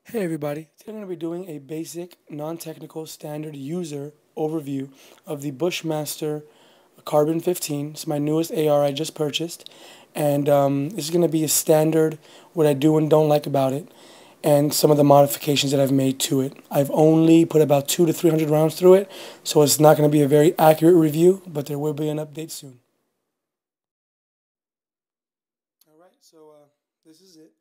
Hey everybody, today I'm going to be doing a basic, non-technical, standard user overview of the Bushmaster Carbon 15. It's my newest AR I just purchased, and this is going to be a standard, what I do and don't like about it, and some of the modifications that I've made to it. I've only put about 200 to 300 rounds through it, so it's not going to be a very accurate review, but there will be an update soon. Alright, so this is it.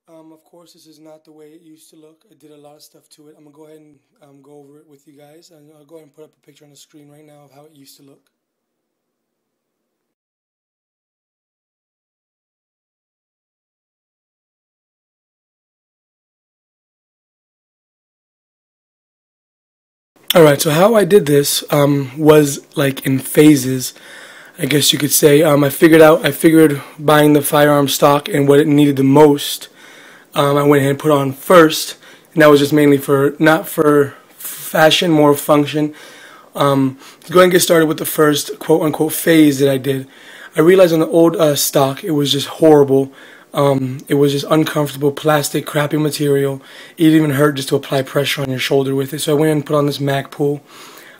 Of course, this is not the way it used to look. I did a lot of stuff to it. I'm going to go ahead and go over it with you guys. And I'll go ahead and put up a picture on the screen right now of how it used to look. Alright, so how I did this was like in phases, I guess you could say. I figured buying the firearm stock and what it needed the most. I went ahead and put on first, and that was just mainly for, not for fashion, more function. Let's go ahead and get started with the first quote-unquote phase that I did. I realized on the old stock, it was just horrible. It was just uncomfortable, plastic, crappy material. It even hurt just to apply pressure on your shoulder with it. So I went and put on this Magpul.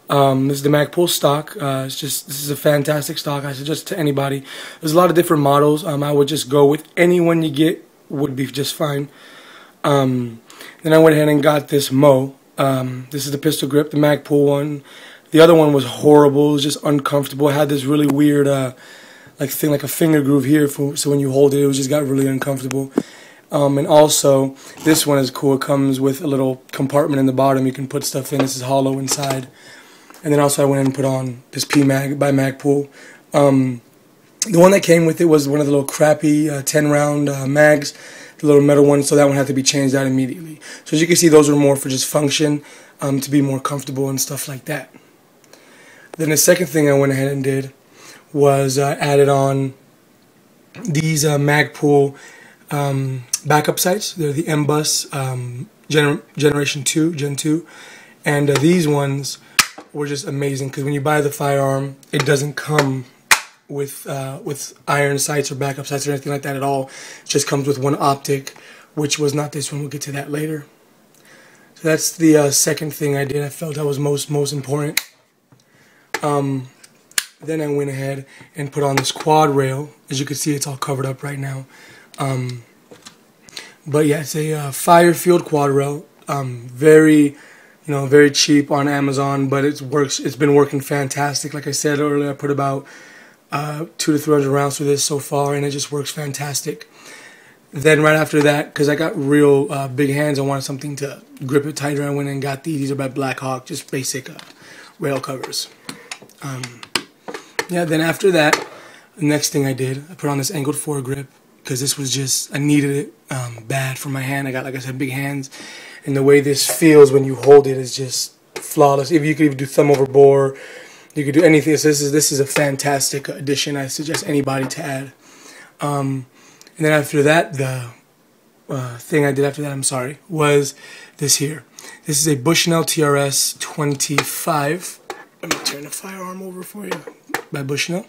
This is the Magpul stock. This is a fantastic stock. I suggest it to anybody. There's a lot of different models. I would just go with any one you get, would be just fine. Then I went ahead and got this Mo. This is the pistol grip, the Magpul one. The other one was horrible. It was just uncomfortable. It had this really weird like a finger groove here, so when you hold it, it just got really uncomfortable. And also, this one is cool. It comes with a little compartment in the bottom. You can put stuff in. This is hollow inside. And then also I went and put on this P-Mag by Magpul. The one that came with it was one of the little crappy 10-round mags, the little metal one, so that one had to be changed out immediately. So as you can see, those were more for just function, to be more comfortable and stuff like that. Then the second thing I went ahead and did was added on these Magpul backup sights. They're the M-Bus Generation 2, Gen 2, and these ones were just amazing because when you buy the firearm, it doesn't come with iron sights or backup sights or anything like that at all. It just comes with one optic, which was not this one. We'll get to that later. So that's the second thing I did. I felt that was most important. Then I went ahead and put on this quad rail. As you can see, it's all covered up right now. But yeah, it's a Firefield quad rail. Very cheap on Amazon, but it's been working fantastic. Like I said earlier, I put about 200 to 300 rounds through this so far, and it just works fantastic. Then right after that, because I got real big hands, I wanted something to grip it tighter. I went and got these. These are by Blackhawk, just basic rail covers. Yeah, then after that, the next thing I did, I put on this angled foregrip because this was just, I needed it bad for my hand. I got, like I said, big hands, and the way this feels when you hold it is just flawless. If you could even do thumb over bore, you could do anything. So this is a fantastic addition. I suggest anybody to add. And then after that, the thing I did after that, was this here. This is a Bushnell TRS 25. Let me turn the firearm over for you. By Bushnell.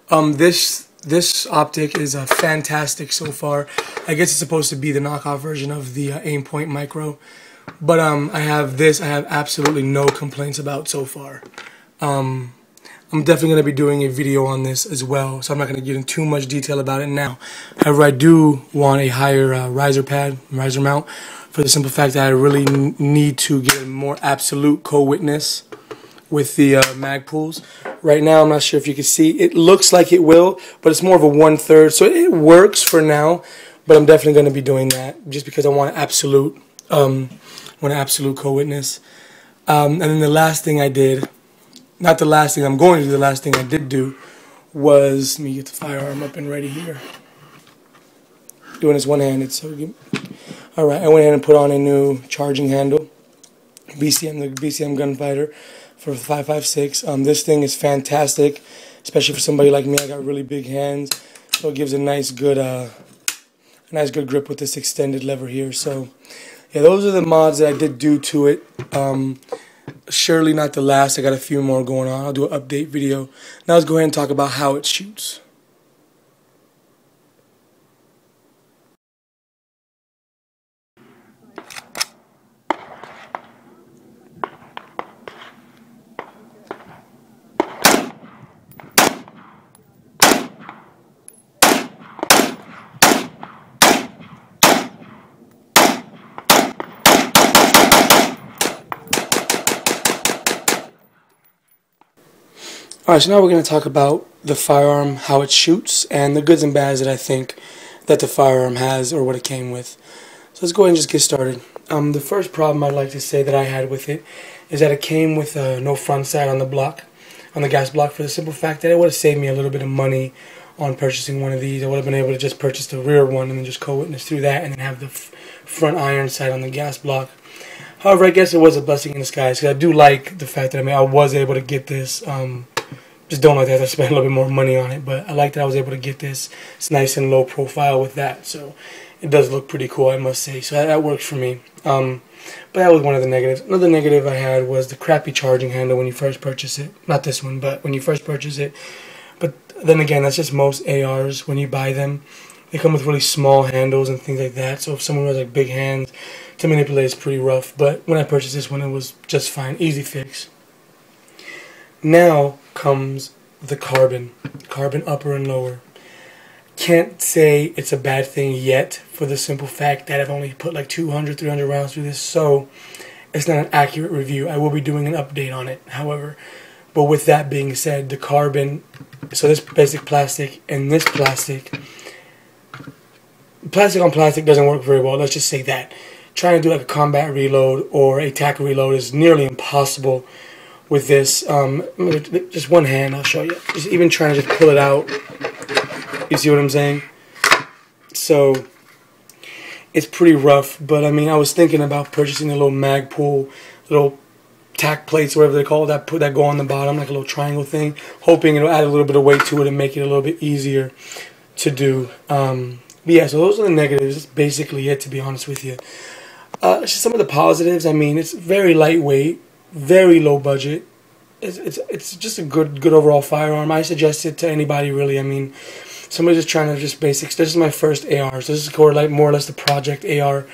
This optic is fantastic so far. I guess it's supposed to be the knockoff version of the Aimpoint Micro, but I have this. I have absolutely no complaints about so far. I'm definitely going to be doing a video on this as well, so I'm not going to get into too much detail about it now. However, I do want a higher riser mount, for the simple fact that I really need to get a more absolute co-witness with the Magpuls. Right now, I'm not sure if you can see. It looks like it will, but it's more of a 1/3, so it works for now. But I'm definitely going to be doing that just because I want absolute co-witness. And then the last thing I did, not the last thing I'm going to do, the last thing I did do was, let me get the firearm up and ready here. Doing this one-handed, so all right. I went ahead and put on a new charging handle, the BCM Gunfighter for 5.56. This thing is fantastic, especially for somebody like me. I got really big hands, so it gives a nice good grip with this extended lever here. So yeah, those are the mods that I did do to it. Surely not the last. I got a few more going on. I'll do an update video. Now let's go ahead and talk about how it shoots. Alright, so now we're going to talk about the firearm, how it shoots, and the goods and bads that I think that the firearm has or what it came with. So let's go ahead and just get started. The first problem I'd like to say that I had with it is that it came with no front sight on the block, on the gas block, for the simple fact that it would have saved me a little bit of money on purchasing one of these. I would have been able to just purchase the rear one and then just co-witness through that and then have the front iron sight on the gas block. However, I guess it was a blessing in disguise because I do like the fact that I was able to get this. Just don't like that I have to spend a little bit more money on it, but I like that I was able to get this. It's nice and low profile with that, so it does look pretty cool, I must say. So that works for me. But that was one of the negatives. Another negative I had was the crappy charging handle when you first purchase it. Not this one, but when you first purchase it. But then again, that's just most ARs when you buy them. They come with really small handles and things like that, so if someone has like big hands to manipulate, it's pretty rough. But when I purchased this one, it was just fine, easy fix. Now comes the carbon upper and lower. Can't say it's a bad thing yet for the simple fact that I've only put like 200, 300 rounds through this, so it's not an accurate review. I will be doing an update on it, however. But with that being said, the carbon, so this basic plastic and this plastic on plastic doesn't work very well, let's just say that. Trying to do like a combat reload or a tac reload is nearly impossible with this. Just one hand, I'll show you. Just even trying to just pull it out. You see what I'm saying? So it's pretty rough, but I mean, I was thinking about purchasing a little Magpul, little tack plates, whatever they're called, that go on the bottom, like a little triangle thing, hoping it'll add a little bit of weight to it and make it a little bit easier to do. But yeah, so those are the negatives. That's basically it, to be honest with you. Just some of the positives. I mean, it's very lightweight, very low budget. It's just a good overall firearm. I suggest it to anybody, really. I mean, somebody just trying to just basics. This is my first AR, so this is more or less the project AR.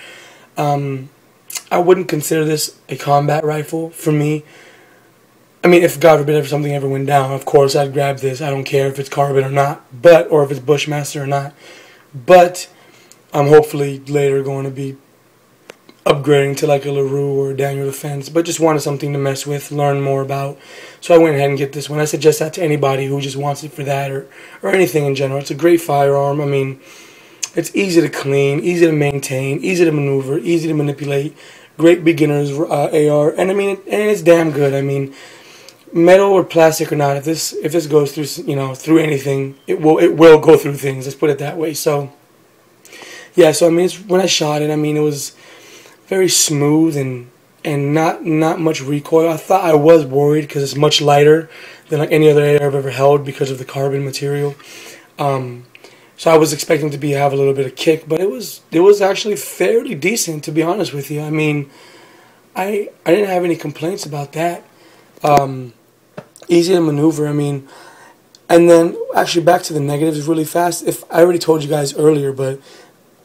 I wouldn't consider this a combat rifle for me. I mean, if God forbid if something ever went down, of course I'd grab this. I don't care if it's carbon or not, or if it's Bushmaster or not. But I'm hopefully later going to be upgrading to like a LaRue or a Daniel Defense, but just wanted something to mess with, learn more about. So I went ahead and get this one. I suggest that to anybody who just wants it for that or anything in general. It's a great firearm. I mean, it's easy to clean, easy to maintain, easy to maneuver, easy to manipulate. Great beginner's AR, and I mean, and it's damn good. I mean, metal or plastic or not, if this goes through, through anything, it will go through things. Let's put it that way. So yeah, so I mean, when I shot it, I mean, it was very smooth and not much recoil. I was worried because it's much lighter than like any other AR I've ever held because of the carbon material. So I was expecting to have a little bit of kick, but it was actually fairly decent, to be honest with you. I mean, I didn't have any complaints about that. Easy to maneuver. I mean, and then actually back to the negatives really fast. If I already told you guys earlier, but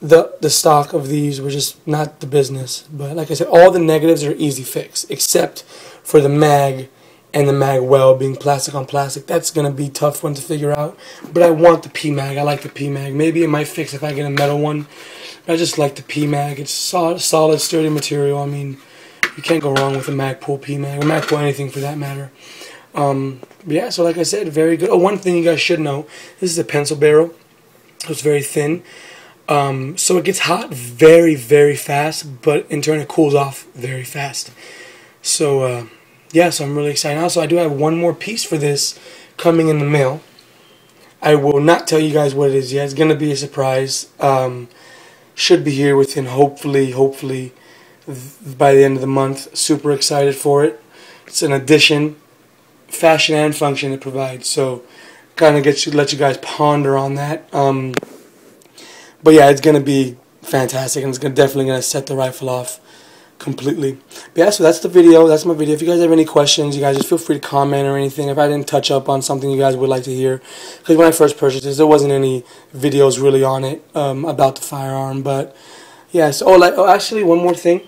the stock of these were just not the business. But like I said, all the negatives are easy fix, except for the mag and the mag well being plastic on plastic. That's going to be a tough one to figure out. But I want the P-mag. I like the P-mag. Maybe it might fix if I get a metal one. But I just like the P-mag. It's solid, sturdy material. I mean, you can't go wrong with a Magpul P-mag, or Magpul anything for that matter. Yeah, so like I said, very good. Oh, one thing you guys should know, this is a pencil barrel. It's very thin. So it gets hot very, very fast, but in turn it cools off very fast. So, yeah, so I'm really excited. Also, I do have one more piece for this coming in the mail. I will not tell you guys what it is yet. It's going to be a surprise. Should be here within, hopefully, by the end of the month. Super excited for it. It's an addition, fashion and function it provides. So, kind of let you guys ponder on that. But yeah, it's going to be fantastic, and it's definitely going to set the rifle off completely. But yeah, so that's the video. That's my video. If you guys have any questions, you guys just feel free to comment or anything. If I didn't touch up on something you guys would like to hear, because when I first purchased this, there wasn't any videos really on it about the firearm. But yeah, so actually one more thing.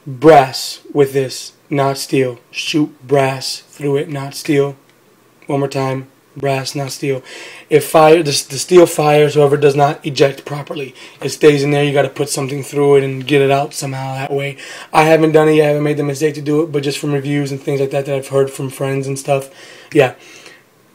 Brass with this, not steel. Shoot brass through it, not steel. One more time. Brass, not steel. If the steel fires, however, does not eject properly. It stays in there. You got to put something through it and get it out somehow that way. I haven't done it yet. I haven't made the mistake to do it, but just from reviews and things like that I've heard from friends and stuff. Yeah.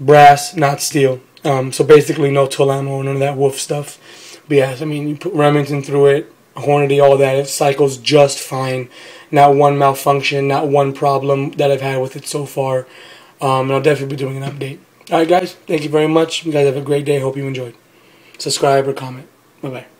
brass, not steel. So basically no tool ammo, none of that wolf stuff. But yeah, I mean, you put Remington through it, Hornady, all that, it cycles just fine. Not one malfunction, not one problem that I've had with it so far. And I'll definitely be doing an update. Alright guys, thank you very much. You guys have a great day. Hope you enjoyed. Subscribe or comment. Bye-bye.